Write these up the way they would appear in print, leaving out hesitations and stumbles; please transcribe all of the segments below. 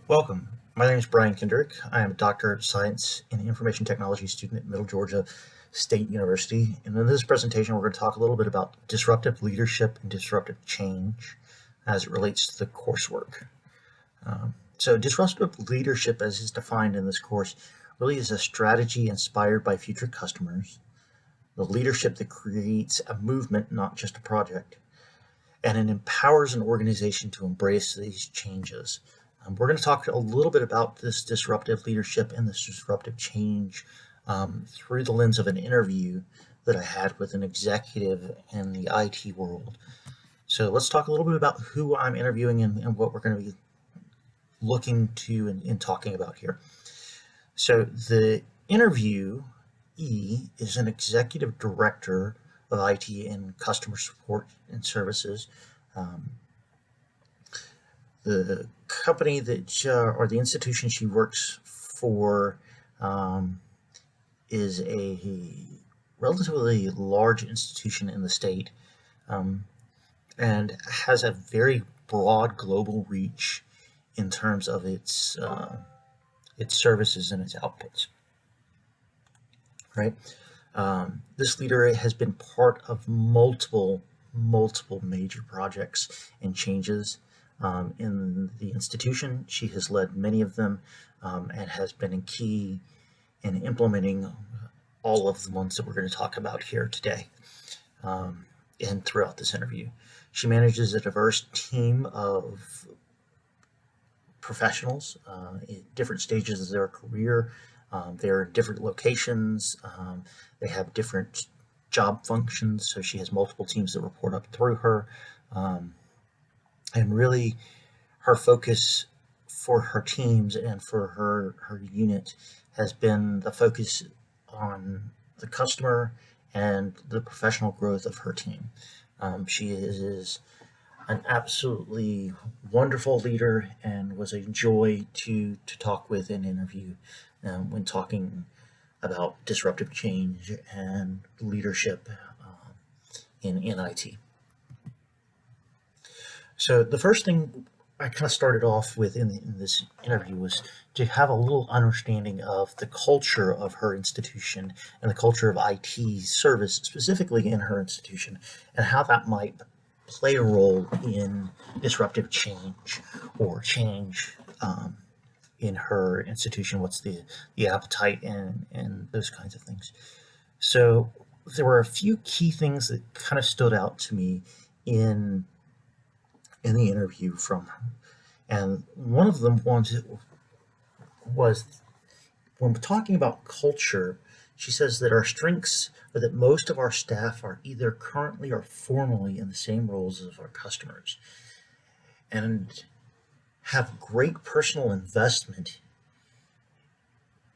Welcome. My name is Brian Kendrick. I am a Doctor of Science in Information Technology student at Middle Georgia State University. And in this presentation, we're going to talk a little bit about disruptive leadership and disruptive change as it relates to the coursework. So disruptive leadership, as is defined in this course, really is a strategy inspired by future customers, the leadership that creates a movement, not just a project, and it empowers an organization to embrace these changes. We're going to talk a little bit about this disruptive leadership and this disruptive change through the lens of an interview that I had with an executive in the IT world. So let's talk a little bit about who I'm interviewing and what we're going to be looking to and talking about here. So the interviewee is an executive director of IT and customer support and services. The company that or the institution she works for is a relatively large institution in the state and has a very broad global reach in terms of its services and its outputs. Right. This leader has been part of multiple major projects and changes in the institution. She has led many of them and has been key in implementing all of the ones that we're going to talk about here today and throughout this interview. She manages a diverse team of professionals at different stages of their career. They're in different locations. They have different job functions, so she has multiple teams that report up through her. And really, her focus for her teams and for her unit has been the focus on the customer and the professional growth of her team. She is an absolutely wonderful leader and was a joy to talk with and interview when talking about disruptive change and leadership in IT. So the first thing I kind of started off with in this interview was to have a little understanding of the culture of her institution and the culture of IT service, specifically in her institution, and how that might play a role in disruptive change or change in her institution. What's the appetite and those kinds of things. So there were a few key things that kind of stood out to me in the interview from her. And one of them was when talking about culture, she says that our strengths are that most of our staff are either currently or formerly in the same roles as our customers and have great personal investment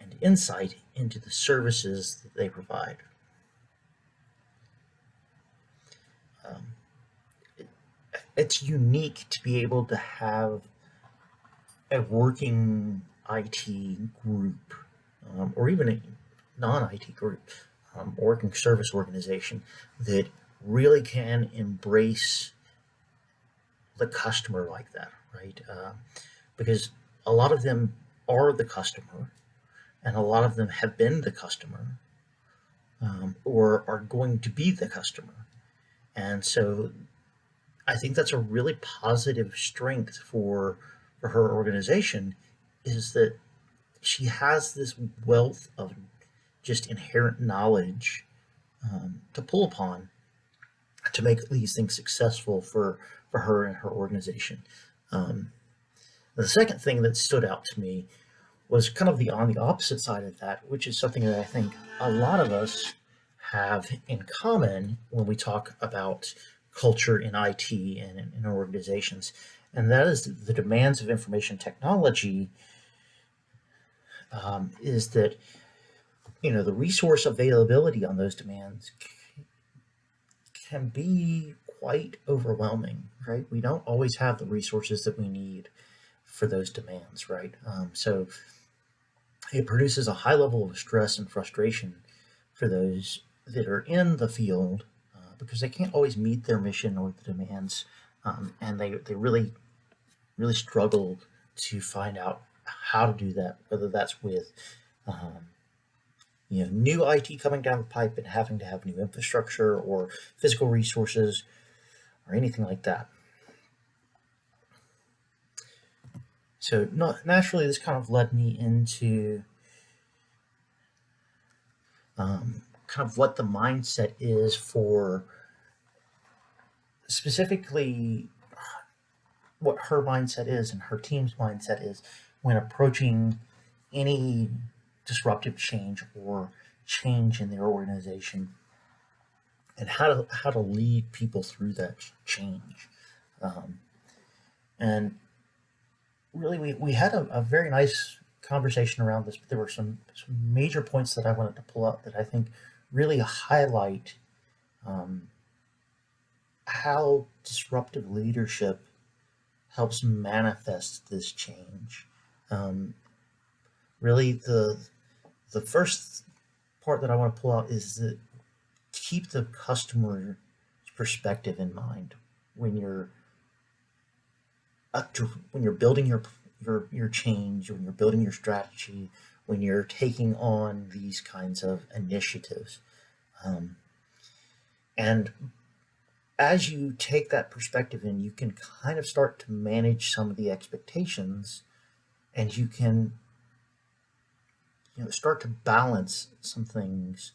and insight into the services that they provide. It's unique to be able to have a working IT group or even a non-IT group, working service organization that really can embrace the customer like that, right? Because a lot of them are the customer and a lot of them have been the customer or are going to be the customer. And so I think that's a really positive strength for her organization, is that she has this wealth of just inherent knowledge to pull upon to make these things successful for her and her organization. The second thing that stood out to me was kind of on the opposite side of that, which is something that I think a lot of us have in common when we talk about culture in IT and in organizations, and that is the demands of information technology. Is that the resource availability on those demands can be quite overwhelming, right? We don't always have the resources that we need for those demands, right? So it produces a high level of stress and frustration for those that are in the field because they can't always meet their mission or the demands, and they really struggle to find out how to do that, whether that's with um, new IT coming down the pipe and having to have new infrastructure or physical resources or anything like that. So naturally, this kind of led me into kind of what the mindset is for specifically what her mindset is and her team's mindset is when approaching any disruptive change or change in their organization, and how to lead people through that change. Um, and really, we had a very nice conversation around this, but there were some major points that I wanted to pull up that I think really highlight um, how disruptive leadership helps manifest this change. Um, really, the first part that I want to pull out is that keep the customer perspective in mind when you're when you're building your change, when you're building your strategy, when you're taking on these kinds of initiatives. Um, and as you take that perspective in, you can kind of start to manage some of the expectations, and you can start to balance some things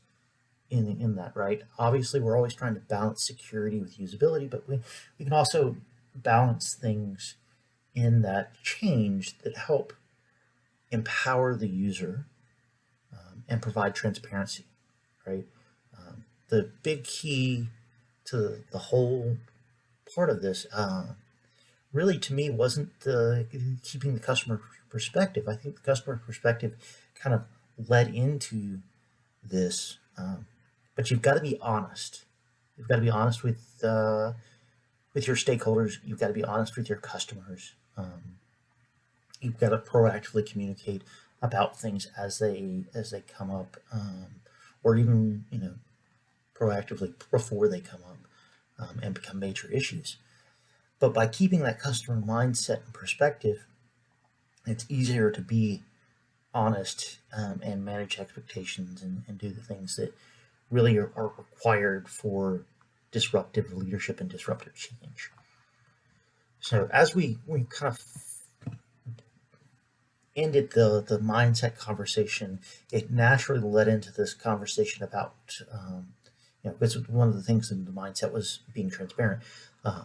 in that, right? Obviously, we're always trying to balance security with usability, but we can also balance things in that change that help empower the user and provide transparency, right? The big key to the whole part of this really to me wasn't keeping the customer perspective. I think the customer perspective kind of led into this, but you've got to be honest. You've got to be honest with your stakeholders. You've got to be honest with your customers. You've got to proactively communicate about things as they come up, or even proactively before they come up and become major issues. But by keeping that customer mindset and perspective, it's easier to be honest and manage expectations and do the things that really are required for disruptive leadership and disruptive change. So as we kind of ended the mindset conversation, it naturally led into this conversation about, because one of the things in the mindset was being transparent,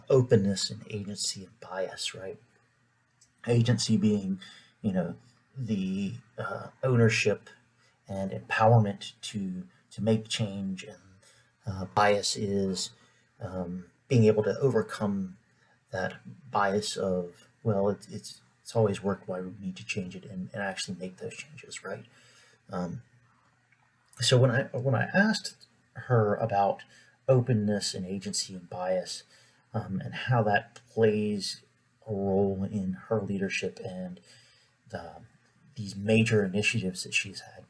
openness and agency and bias, right? Agency being, the ownership and empowerment to make change, and bias is being able to overcome that bias of, well, it's always worked, why we need to change it, and actually make those changes, right? So when I asked her about openness and agency and bias, and how that plays a role in her leadership and these major initiatives that she's had,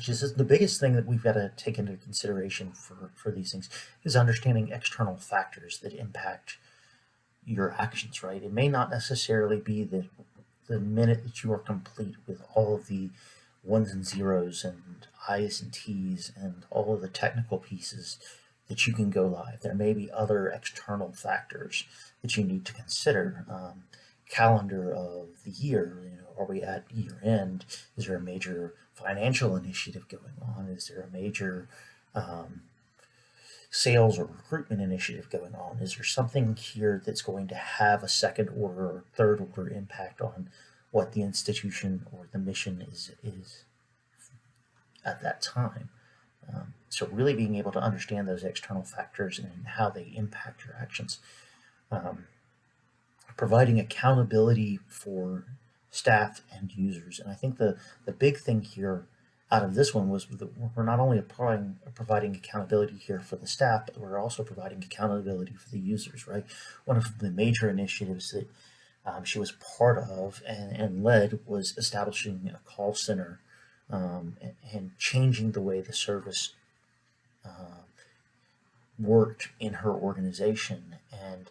she says the biggest thing that we've got to take into consideration for these things is understanding external factors that impact your actions, right? It may not necessarily be the minute that you are complete with all of the ones and zeros and I's and T's and all of the technical pieces that you can go live. There may be other external factors that you need to consider. Calendar of the year, are we at year end? Is there a major financial initiative going on? Is there a major sales or recruitment initiative going on? Is there something here that's going to have a second order or third order impact on what the institution or the mission is at that time? So really being able to understand those external factors and how they impact your actions. Providing accountability for staff and users. And I think the big thing here out of this one was that we're not only providing accountability here for the staff, but we're also providing accountability for the users, right? One of the major initiatives that she was part of and led was establishing a call center and changing the way the service worked in her organization, and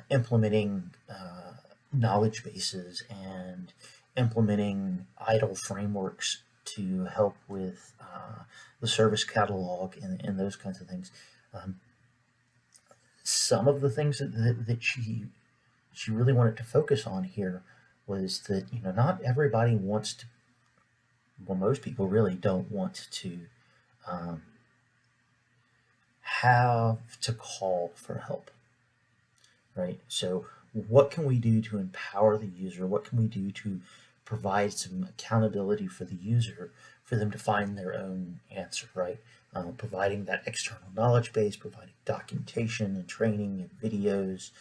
implementing knowledge bases and implementing IDLE frameworks to help with the service catalog and those kinds of things. Um, some of the things that she really wanted to focus on here was that not everybody wants to. Well, most people really don't want to um, have to call for help, right? So, what can we do to empower the user? What can we do to provide some accountability for the user for them to find their own answer, right? Providing that external knowledge base, providing documentation and training and videos,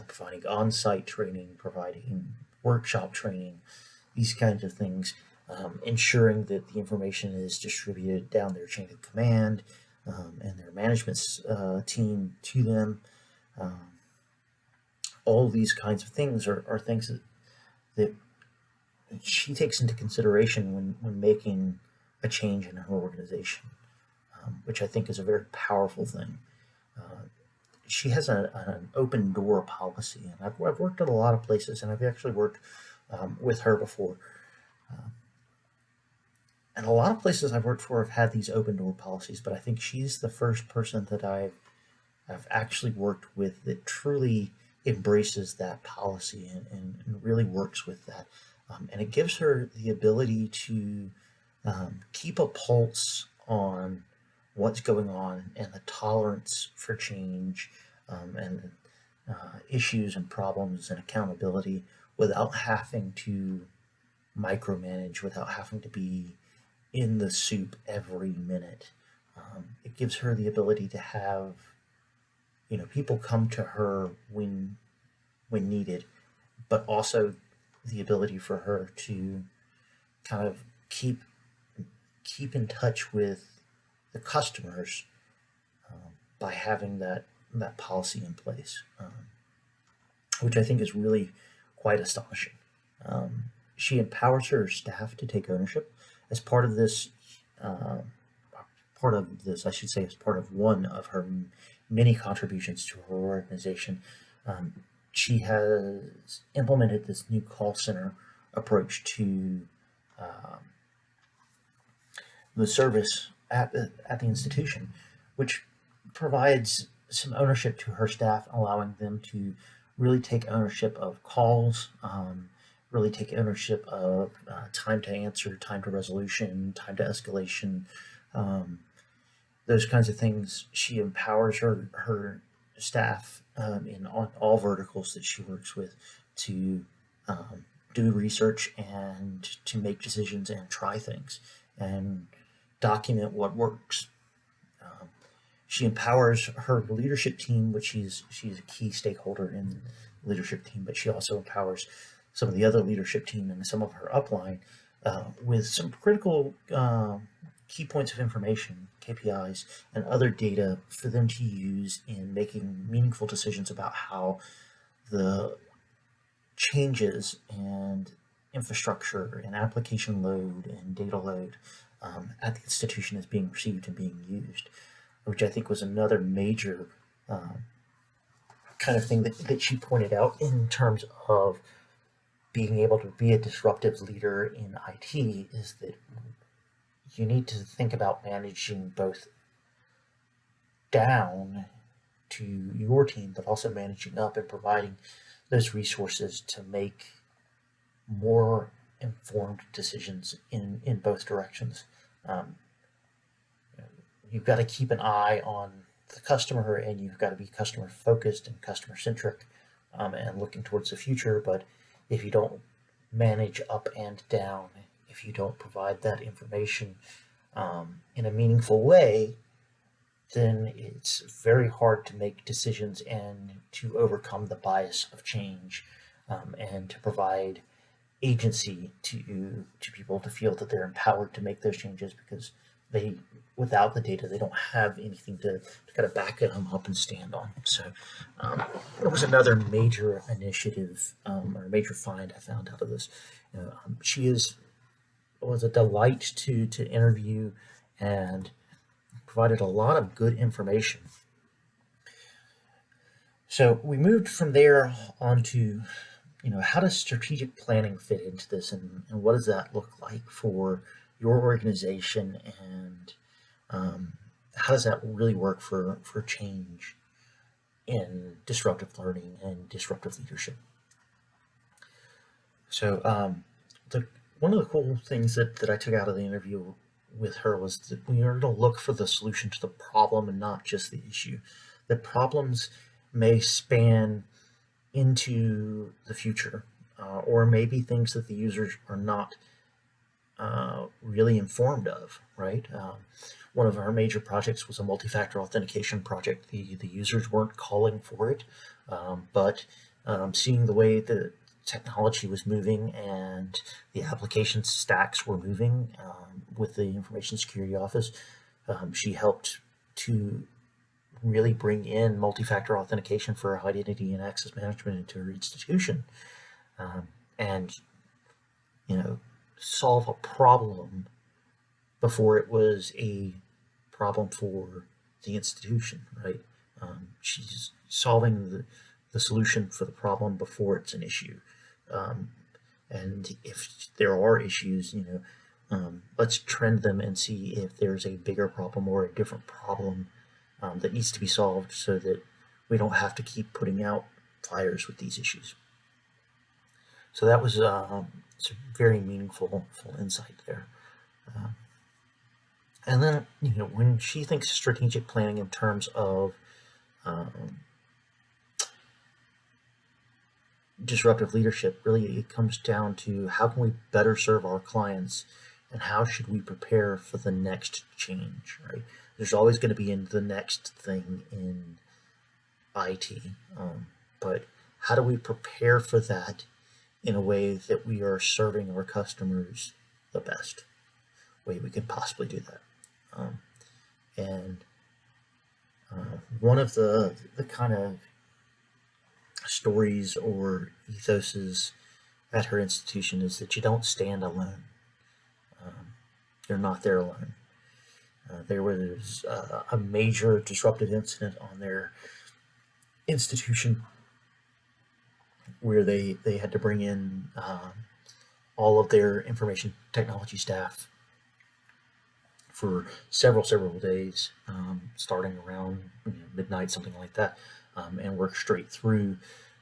providing on site training, providing workshop training, these kinds of things, ensuring that the information is distributed down their chain of command and their management team to them. Um, all these kinds of things are things that she takes into consideration when making a change in her organization, which I think is a very powerful thing. Uh, she has an open door policy, and I've worked at a lot of places, and I've actually worked with her before. Uh, and a lot of places I've worked for have had these open door policies, but I think she's the first person that I've actually worked with that truly embraces that policy and really works with that. And it gives her the ability to keep a pulse on what's going on and the tolerance for change and issues and problems and accountability without having to micromanage, without having to be in the soup every minute. It gives her the ability to have people come to her when needed, but also the ability for her to kind of keep in touch with the customers by having that policy in place, which I think is really quite astonishing. She empowers her staff to take ownership as part of this. I should say, as part of one of her many contributions to her organization. She has implemented this new call center approach to the service at the institution, which provides some ownership to her staff, allowing them to really take ownership of calls, really take ownership of time to answer, time to resolution, time to escalation, those kinds of things. She empowers her staff in all verticals that she works with to do research and to make decisions and try things and document what works. She empowers her leadership team, which she's a key stakeholder in the leadership team, but she also empowers some of the other leadership team and some of her upline with some critical key points of information, KPIs, and other data for them to use in making meaningful decisions about how the changes and infrastructure and application load and data load at the institution is being received and being used, which I think was another major kind of thing that she pointed out in terms of being able to be a disruptive leader in IT, is that you need to think about managing both down to your team, but also managing up and providing those resources to make more informed decisions in both directions. Um, you've got to keep an eye on the customer, and you've got to be customer focused and customer centric and looking towards the future. But if you don't manage up and down, if you don't provide that information in a meaningful way, then it's very hard to make decisions and to overcome the bias of change and to provide agency to people to feel that they're empowered to make those changes, because they, without the data, they don't have anything to kind of back them up and stand on. So it was another major initiative or major find I found out of this. She was a delight to interview and provided a lot of good information. So we moved from there on to how does strategic planning fit into this, and what does that look like for your organization, and um, how does that really work for change in disruptive learning and disruptive leadership? So the one of the cool things that I took out of the interview with her was that we are going to look for the solution to the problem and not just the issue. That problems may span into the future, or maybe things that the users are not really informed of, right? One of our major projects was a multi-factor authentication project. The users weren't calling for it, but seeing the way the technology was moving and the application stacks were moving with the Information Security Office, she helped to really bring in multi-factor authentication for identity and access management into her institution, and solve a problem before it was a problem for the institution, right? She's solving the solution for the problem before it's an issue. And if there are issues, let's trend them and see if there's a bigger problem or a different problem that needs to be solved so that we don't have to keep putting out fires with these issues. So that was it's a very meaningful insight there. And then, when she thinks strategic planning in terms of disruptive leadership, really it comes down to how can we better serve our clients and how should we prepare for the next change, right? There's always going to be the next thing in IT, but how do we prepare for that in a way that we are serving our customers the best way we can possibly do that? And one of the kind of stories or ethoses at her institution is that you don't stand alone. You're not there alone. There was a major disruptive incident on their institution where they had to bring in all of their information technology staff for several days, starting around midnight, something like that, and work straight through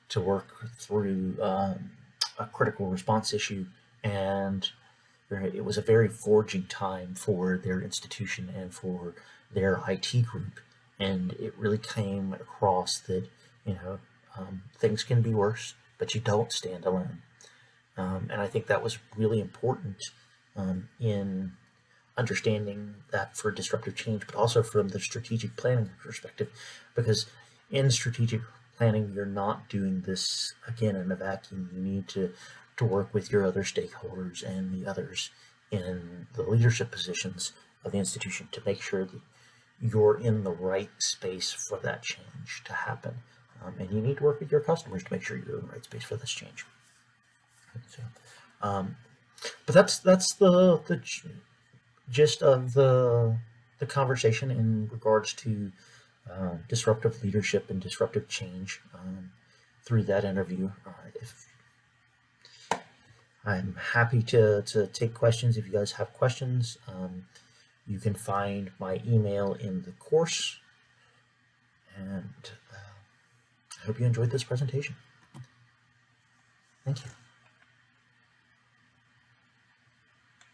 to work through a critical response issue. And it was a very forging time for their institution and for their IT group. And it really came across that, things can be worse, but you don't stand alone. And I think that was really important in understanding that for disruptive change, but also from the strategic planning perspective, because in strategic planning, you're not doing this again in a vacuum. You need to work with your other stakeholders and the others in the leadership positions of the institution to make sure that you're in the right space for that change to happen. And you need to work with your customers to make sure you're in the right space for this change. So, but that's the gist of the conversation in regards to disruptive leadership and disruptive change through that interview. I'm happy to take questions if you guys have questions. You can find my email in the course, and I hope you enjoyed this presentation. Thank you.